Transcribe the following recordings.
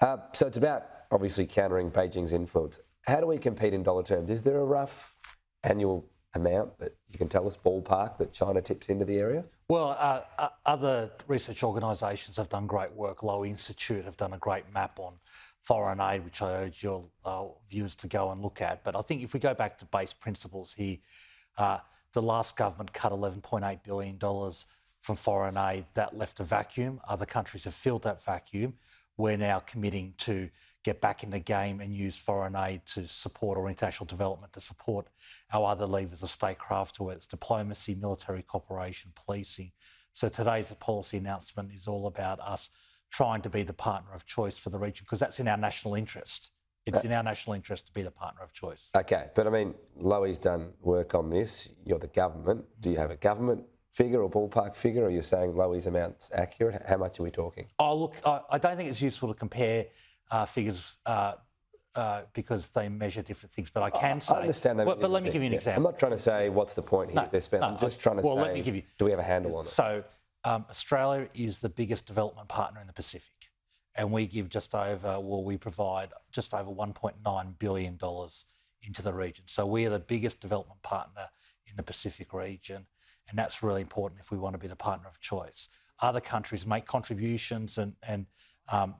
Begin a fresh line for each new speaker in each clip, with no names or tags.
So it's about obviously countering Beijing's influence. How do we compete in dollar terms? Is there a rough annual amount that you can tell us, ballpark, that China tips into the area?
Well, other research organisations have done great work. Lowy Institute have done a great map on foreign aid, which I urge your viewers to go and look at. But I think if we go back to base principles here, the last government cut $11.8 billion from foreign aid. That left a vacuum. Other countries have filled that vacuum. We're now committing to get back in the game and use foreign aid to support, or international development to support, our other levers of statecraft, whether it's diplomacy, military cooperation, policing. So today's policy announcement is all about us trying to be the partner of choice for the region, because that's in our national interest. It's in our national interest to be the partner of choice.
Okay, but I mean, Lowy's done work on this. You're the government. Do you have a government figure or ballpark figure, or are you saying Lowy's amount's accurate? How much are we talking?
Oh, look, I don't think it's useful to compare figures because they measure different things, but I can say...
I understand that.
But let me give you an example.
I'm not trying to say what's the point here, they're spent. I'm just trying to say,
let me give you,
do we have a handle on it?
So Australia is the biggest development partner in the Pacific, and we give we provide just over $1.9 billion into the region. So we are the biggest development partner in the Pacific region, and that's really important if we want to be the partner of choice. Other countries make contributions and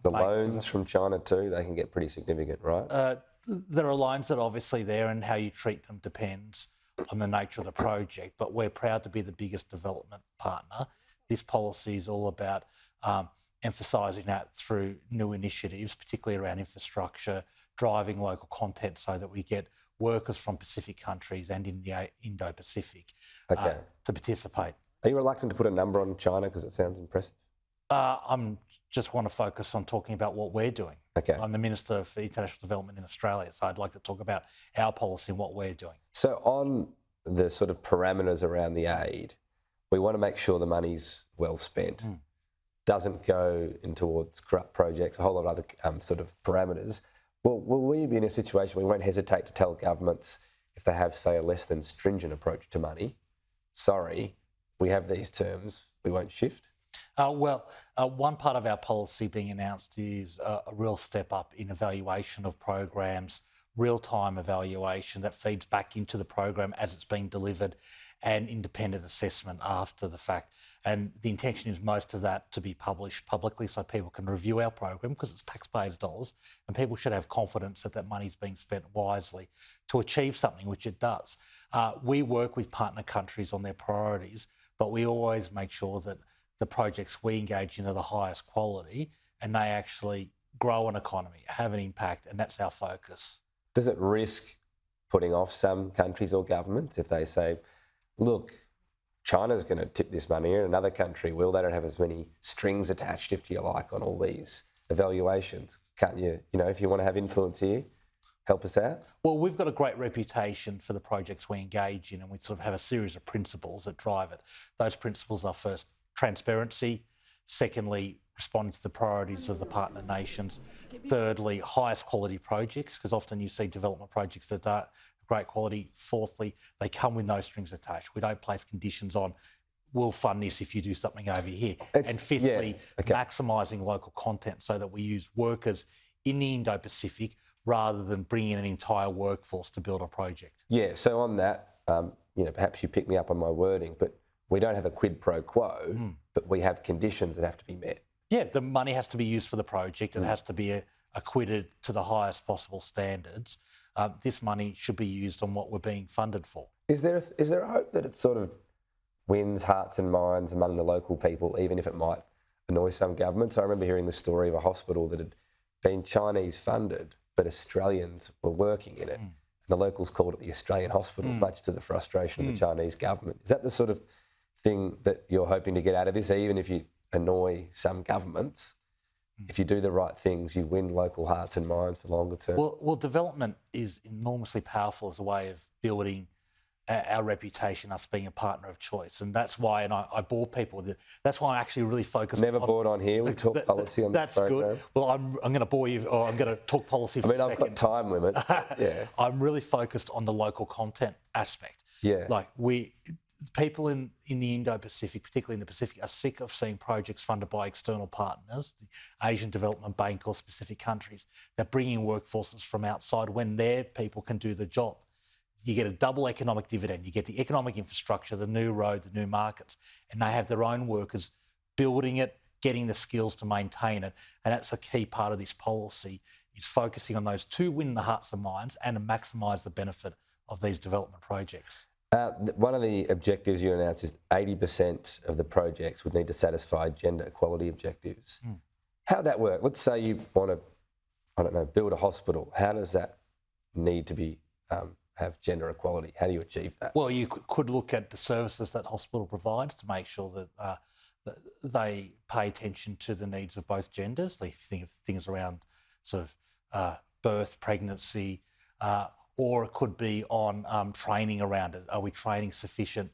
the loans from China too, they can get pretty significant, right?
There are loans that are obviously there, and how you treat them depends on the nature of the project, but we're proud to be the biggest development partner. This policy is all about emphasising that through new initiatives, particularly around infrastructure, driving local content so that we get workers from Pacific countries and in the Indo-Pacific to participate.
Are you reluctant to put a number on China because it sounds impressive?
I just want to focus on talking about what we're doing.
Okay.
I'm the Minister for International Development in Australia, so I'd like to talk about our policy and what we're doing.
So on the sort of parameters around the aid, we want to make sure the money's well spent, doesn't go in towards corrupt projects, a whole lot of other sort of parameters. Well, will we be in a situation where we won't hesitate to tell governments if they have, say, a less than stringent approach to money, sorry, we have these terms, we won't shift?
One part of our policy being announced is a real step up in evaluation of programs, real-time evaluation that feeds back into the program as it's being delivered, and independent assessment after the fact. And the intention is most of that to be published publicly so people can review our program, because it's taxpayers' dollars, and people should have confidence that that money is being spent wisely to achieve something, which it does. We work with partner countries on their priorities, but we always make sure that the projects we engage in are the highest quality and they actually grow an economy, have an impact, and that's our focus.
Does it risk putting off some countries or governments if they say, look, China's going to tip this money in, another country will, they don't have as many strings attached, if you like, on all these evaluations. Can't you, if you want to have influence here, help us out?
Well, we've got a great reputation for the projects we engage in, and we sort of have a series of principles that drive it. Those principles are, first, transparency. Secondly, responding to the priorities of the partner nations. Thirdly, highest quality projects, because often you see development projects that are great quality. Fourthly, they come with no strings attached. We don't place conditions on, we'll fund this if you do something over here. And fifthly, maximising local content so that we use workers in the Indo-Pacific rather than bringing in an entire workforce to build a project.
Yeah, so on that, perhaps you pick me up on my wording, but we don't have a quid pro quo, but we have conditions that have to be met.
Yeah, the money has to be used for the project. It has to be acquitted to the highest possible standards. This money should be used on what we're being funded for.
Is there a hope that it sort of wins hearts and minds among the local people, even if it might annoy some governments? I remember hearing the story of a hospital that had been Chinese funded, but Australians were working in it. And the locals called it the Australian hospital, much to the frustration of the Chinese government. Is that the sort of thing that you're hoping to get out of this, even if you annoy some governments? If you do the right things, you win local hearts and minds for the longer term.
Well, development is enormously powerful as a way of building our reputation, us being a partner of choice. And that's why, and I bore people, that's why I actually really focused
Never bored on here, we talk policy on this program.
That's good. Well, I'm going to bore you, or I'm going to talk policy for a second.
I've got time limits, yeah.
I'm really focused on the local content aspect.
Yeah.
Like people in the Indo-Pacific, particularly in the Pacific, are sick of seeing projects funded by external partners, the Asian Development Bank or specific countries, that bring in workforces from outside when their people can do the job. You get a double economic dividend. You get the economic infrastructure, the new road, the new markets, and they have their own workers building it, getting the skills to maintain it. And that's a key part of this policy, is focusing on those to win the hearts and minds and to maximise the benefit of these development projects.
One of the objectives you announced is 80% of the projects would need to satisfy gender equality objectives. How'd that work? Let's say you want to, I don't know, build a hospital. How does that need to be have gender equality? How do you achieve that?
Well, you could look at the services that hospital provides to make sure that they pay attention to the needs of both genders. If you think of things around sort of birth, pregnancy, or it could be on training around it. Are we training sufficient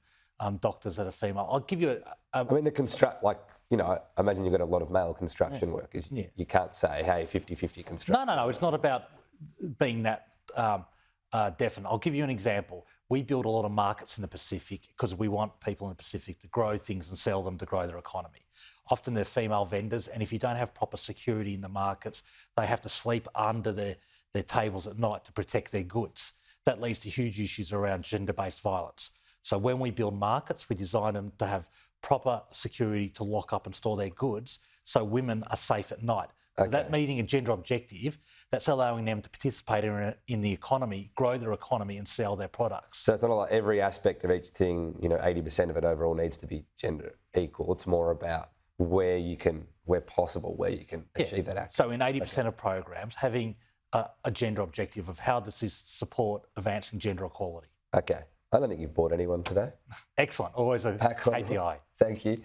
doctors that are female? I'll give you
I mean, I imagine you've got a lot of male construction workers.
Yeah.
You can't say, hey, 50-50 construction.
No, it's not about being that definite. I'll give you an example. We build a lot of markets in the Pacific because we want people in the Pacific to grow things and sell them to grow their economy. Often they're female vendors, and if you don't have proper security in the markets, they have to sleep under their tables at night to protect their goods. That leads to huge issues around gender-based violence. So when we build markets, we design them to have proper security to lock up and store their goods so women are safe at night. So that meeting a gender objective, that's allowing them to participate in the economy, grow their economy and sell their products.
So it's not like every aspect of each thing, 80% of it overall needs to be gender equal. It's more about where you can achieve that action.
So in 80% of programs, having a gender objective of how does this support advancing gender equality.
Okay. I don't think you've bored anyone today.
Excellent. Always a KPI.
Thank you.